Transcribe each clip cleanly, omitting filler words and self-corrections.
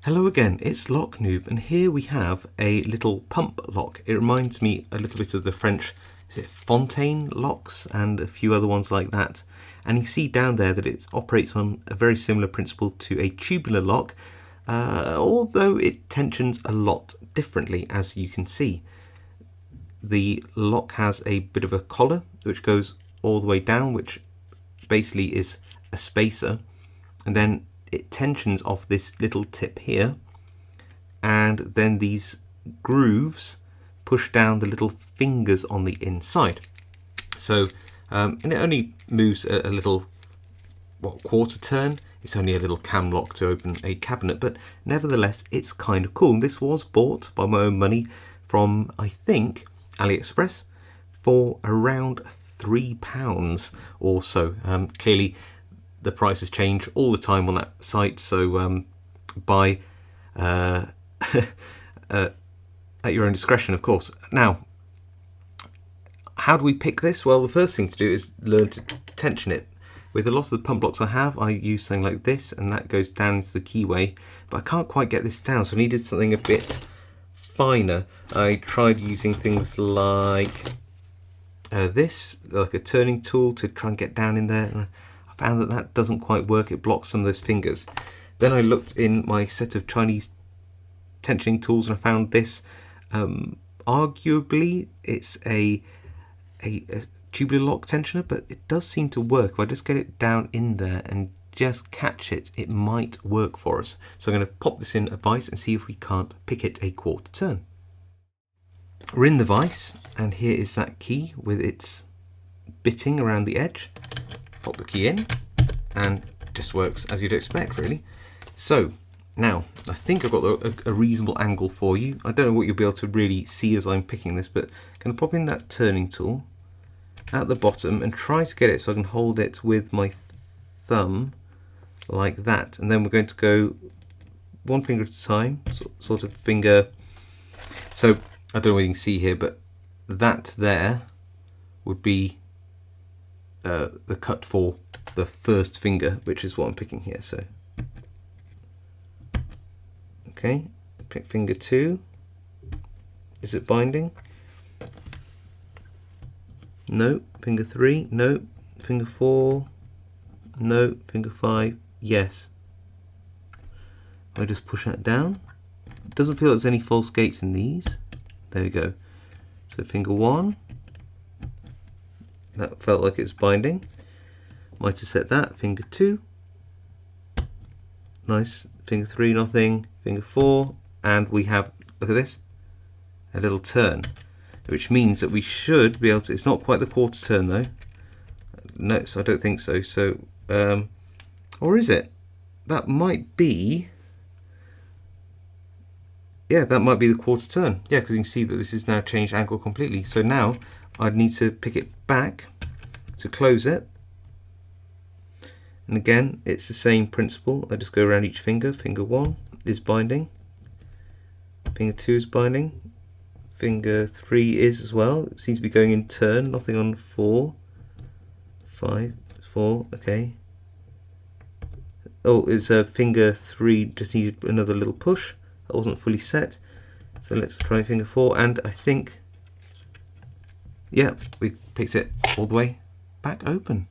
Hello again, it's Lock Noob, and here we have a little pump lock. It reminds me a little bit of the French, is it Fontaine locks and a few other ones like that. And you see down there that it operates on a very similar principle to a tubular lock, although it tensions a lot differently, as you can see. The lock has a bit of a collar which goes all the way down, which basically is a spacer, and then it tensions off this little tip here, and then these grooves push down the little fingers on the inside. So and it only moves a little quarter turn. It's only a little cam lock to open a cabinet, but nevertheless it's kind of cool. This was bought by my own money from, I think, AliExpress for around £3 or so. Clearly the prices change all the time on that site, so buy at your own discretion, of course. Now, how do we pick this? Well, the first thing to do is learn to tension it. With a lot of the pump blocks I have, I use something like this, and that goes down into the keyway, but I can't quite get this down, so I needed something a bit finer. I tried using things like this, like a turning tool, to try and get down in there, and I found that that doesn't quite work. It blocks some of those fingers. Then I looked in my set of Chinese tensioning tools and I found this. Arguably it's a tubular lock tensioner, but it does seem to work. If I just get it down in there and just catch it, it might work for us. So I'm going to pop this in a vise and see if we can't pick it a quarter turn. We're in the vise, and here is that key with its bitting around the edge. Pop the key in, and it just works as you'd expect, really. So now I think I've got a reasonable angle for you. I don't know what you'll be able to really see as I'm picking this, but I'm going to pop in that turning tool at the bottom and try to get it so I can hold it with my thumb like that, and then we're going to go one finger at a time, sort of finger. So I don't know what you can see here, but that there would be the cut for the first finger, which is what I'm picking here. So okay, pick finger 2. Is it binding? No. Finger 3? No. Finger 4? No. Finger 5? Yes. I just push that down. It doesn't feel like there's any false gates in these. There we go. So finger 1. That felt like it's binding. Might have set that. Finger 2. Nice. Finger 3, nothing. Finger 4. And we have, look at this, a little turn, which means that we should be able to, it's not quite the quarter turn though. No, so I don't think so. So, or is it? That might be, yeah, that might be the quarter turn. Yeah, because you can see that this is now changed angle completely. So now I'd need to pick it back to close it. And again, it's the same principle. I just go around each finger. Finger 1 is binding. Finger 2 is binding. Finger 3 is as well. It seems to be going in turn. Nothing on 4. 5. 4. Okay. Oh, it's finger 3 just needed another little push. That wasn't fully set. So let's try finger 4, and I think, yeah, we picked it all the way back open.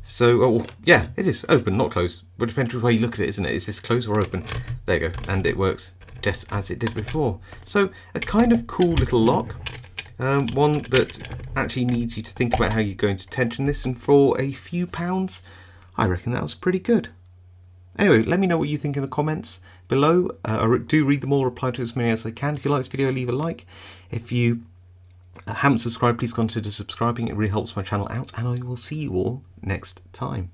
So, oh, yeah, it is open, not closed. But it depends on the way you look at it, isn't it? Is this closed or open? There you go, and it works just as it did before. So, a kind of cool little lock. One that actually needs you to think about how you're going to tension this, and for a few pounds, I reckon that was pretty good. Anyway, let me know what you think in the comments below. I do read them all, reply to as many as I can. If you like this video, leave a like. If you haven't subscribed, please consider subscribing. It really helps my channel out, and I will see you all next time.